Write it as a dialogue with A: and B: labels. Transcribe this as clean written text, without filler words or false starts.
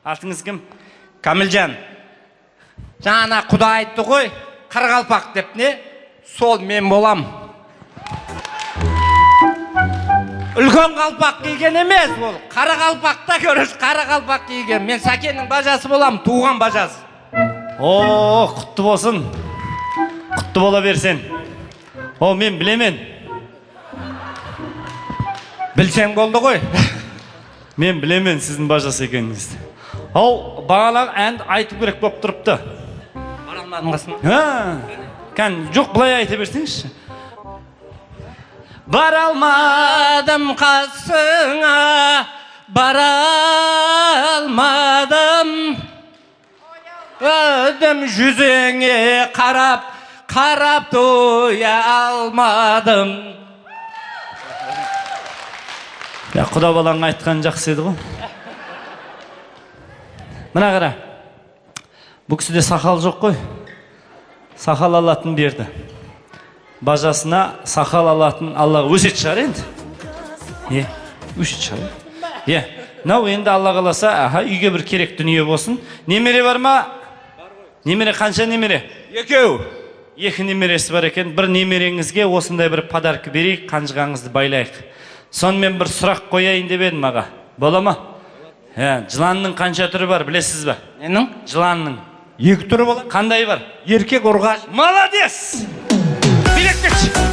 A: Атыңыз кім? Камилжан. Жаңа Құда айтты ғой, Қарақалпақ деп не? Сол мен болам. Үлкен қалпақ киген емес ол. Қарақалпақта көріш, Қарақалпақ киген. Мен Сәкеннің бажасы болам, туған бажасы. О, құтты болсын. Құтты бола берсен. О, мен білемен. Білсең болды ғой. Мен білемен сіздің бажасы екеніңізді. Ол бағалағы әнді айтып керек болып тұрыпты. Бара алмадым қасына. Жоқ, бұлай айта берсеңізші. Бара алмадым қасыңа, бара алмадым. Өдім жүзіңе қарап тоя алмадым. Құда балаң айтқан жақсы еді ғой. Мына қара, бұл кісіде сақал жоқ қой. Сақал алатын берді. Бажасына сақал алатын Алла өсет шығар енді. Өсет шығар. Нау енді Алла қаласа, үйге бір керек дүние болсын. Немере бар ма? Немере қанша немере? Екеу. Екі немересі бар екен. Бір немереңізге осындай бір подарка берейік, қанжығаңызды байлайық. Сонымен бір сұрақ қояйын деп едім аға. Бола ма? Жыланның қанша түрі бар, білесіз ба? Ненің? Жыланның. Екі түрі болады. Қандай бар? Еркек ұрғаш. Молодец! Билет кетші!